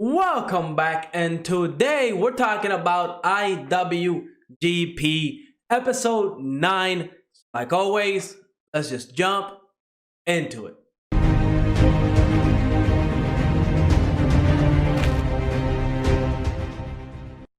Welcome back, and today we're talking about IWGP episode 9. Like always, let's just jump into it.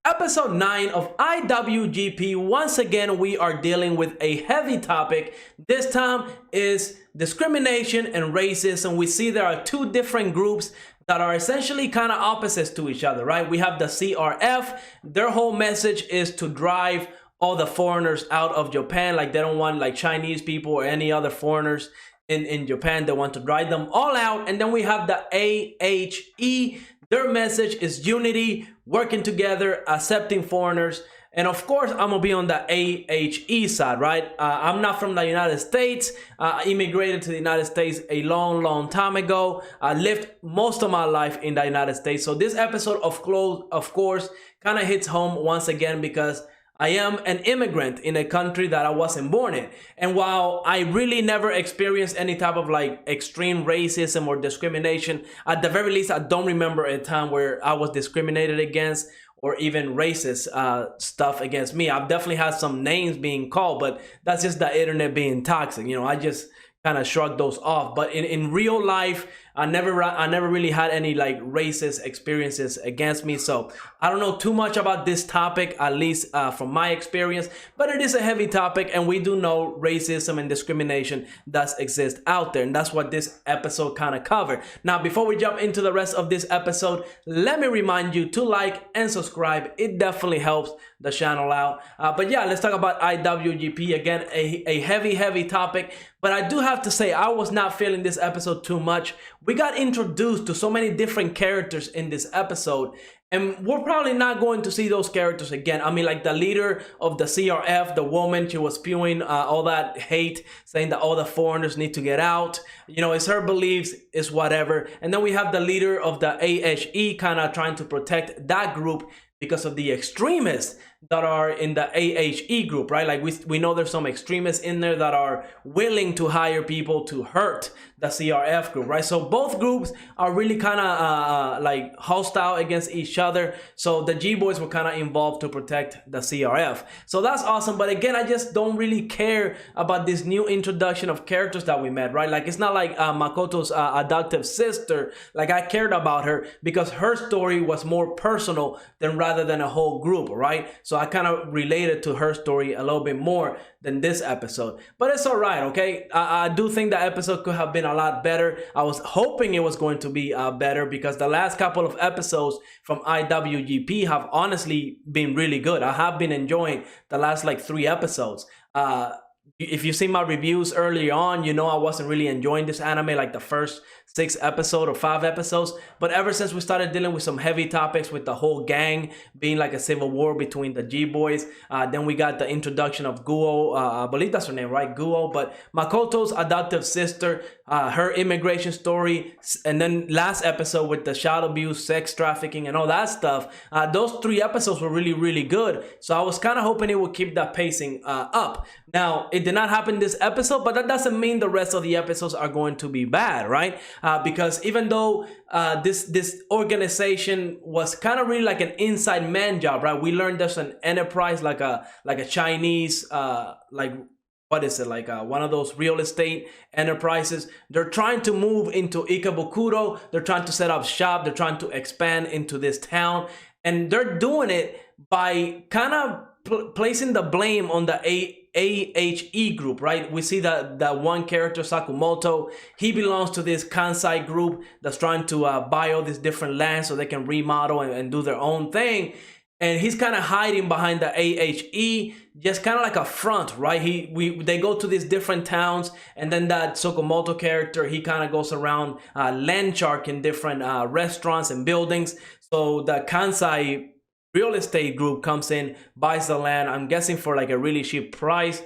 Episode 9 of IWGP. Once again, we are dealing with a heavy topic. This time is discrimination and racism. We see there are two different groups that are essentially kind of opposites to each other, right? We have the CRF. Their whole message is to drive all the foreigners out of Japan. Like, they don't want like Chinese people or any other foreigners in Japan. They want to drive them all out. And then we have the AHE. Their message is unity, working together, accepting foreigners. And of course, I'm gonna be on the AHE side, right? I'm not from the United States. I immigrated to the United States a long time ago. I lived most of my life in the United States. So this episode, of course, kind of hits home once again because I am an immigrant in a country that I wasn't born in. And while I really never experienced any type of like extreme racism or discrimination, at the very least, I don't remember a time where I was discriminated against or even racist stuff against me. I've definitely had some names being called, but that's just the internet being toxic. I just kind of shrugged those off. But in real life, I never really had any like racist experiences against me. So I don't know too much about this topic, at least from my experience, but it is a heavy topic, and we do know racism and discrimination does exist out there. And that's what this episode kind of covered. Now, before we jump into the rest of this episode, let me remind you to like and subscribe. It definitely helps the channel out. But yeah, let's talk about IWGP again, a heavy topic. But I do have to say, I was not feeling this episode too much. We got introduced to so many different characters in this episode, and we're probably not going to see those characters again. I mean, like the leader of the CRF, the woman, she was spewing all that hate, saying that all the foreigners need to get out. It's her beliefs, it's whatever. And then we have the leader of the AHE kind of trying to protect that group because of the extremists that are in the AHE group, right? Like we know there's some extremists in there that are willing to hire people to hurt the CRF group, right? So both groups are really kind of like hostile against each other. So the G-Boys were kind of involved to protect the CRF. So that's awesome. But again, I just don't really care about this new introduction of characters that we met, right? Like, it's not like Makoto's adoptive sister. Like, I cared about her because her story was more personal rather than a whole group, right? So I kind of related to her story a little bit more than this episode. But it's all right, okay? I do think the episode could have been a lot better. I was hoping it was going to be better because the last couple of episodes from IWGP have honestly been really good. I have been enjoying the last like 3 episodes. If you see my reviews earlier on, I wasn't really enjoying this anime like the first 6 episodes or 5 episodes. But ever since we started dealing with some heavy topics with the whole gang being like a civil war between the G-Boys, then we got the introduction of Guo, I believe that's her name, right? Guo. But Makoto's adoptive sister, her immigration story, and then last episode with the child abuse, sex trafficking, and all that stuff. Those 3 episodes were really good. So I was kind of hoping it would keep that pacing up. Now, it did not happen this episode, but that doesn't mean the rest of the episodes are going to be bad, right? Because even though this organization was kind of really like an inside man job, right? We learned there's an enterprise like a Chinese like, what is it, like one of those real estate enterprises. They're trying to move into Ikebukuro. They're trying to set up shop. They're trying to expand into this town, and they're doing it by kind of placing the blame on the AHE group, right? We see that one character, Sakumoto, he belongs to this Kansai group that's trying to buy all these different lands so they can remodel and do their own thing. And he's kind of hiding behind the AHE, just kind of like a front, right? They go to these different towns, and then that Sakamoto character, he kind of goes around land sharking different restaurants and buildings. So the Kansai real estate group comes in, buys the land, I'm guessing for like a really cheap price.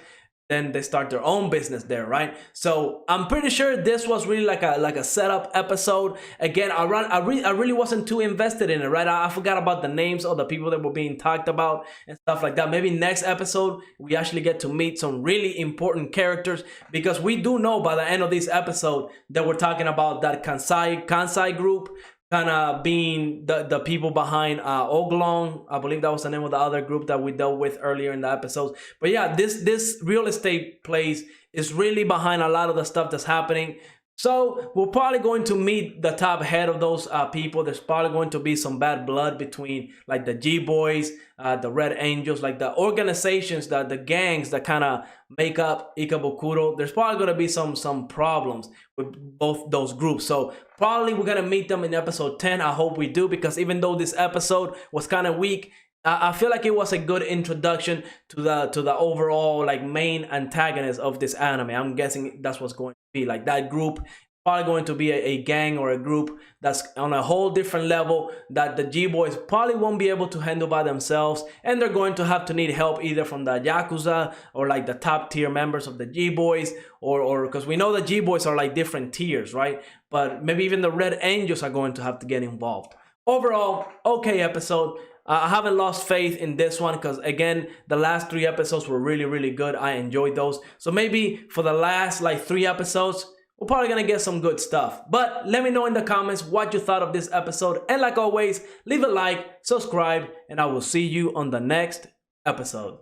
Then they start their own business there, right? So I'm pretty sure this was really like a setup episode. Again, I really wasn't too invested in it, right? I forgot about the names of the people that were being talked about and stuff like that. Maybe next episode we actually get to meet some really important characters, because we do know by the end of this episode that we're talking about that Kansai group kind of being the people behind Oglong. I believe that was the name of the other group that we dealt with earlier in the episodes. But yeah, this real estate place is really behind a lot of the stuff that's happening. So we're probably going to meet the top head of those people. There's probably going to be some bad blood between like the G-Boys, the Red Angels, like the organizations, the gangs that kind of make up Ikebukuro. There's probably going to be some problems with both those groups. So probably we're going to meet them in episode 10. I hope we do, because even though this episode was kind of weak, I feel like it was a good introduction to the overall like main antagonist of this anime. I'm guessing that's what's going to be. Like that group probably going to be a gang or a group that's on a whole different level that the G-Boys probably won't be able to handle by themselves, and they're going to have to need help either from the Yakuza or like the top tier members of the G-Boys, or because we know the G-Boys are like different tiers, right? But maybe even the Red Angels are going to have to get involved. Overall, okay episode. I haven't lost faith in this one because, again, the last 3 episodes were really, really good. I enjoyed those. So maybe for the last like 3 episodes, we're probably going to get some good stuff. But let me know in the comments what you thought of this episode. And like always, leave a like, subscribe, and I will see you on the next episode.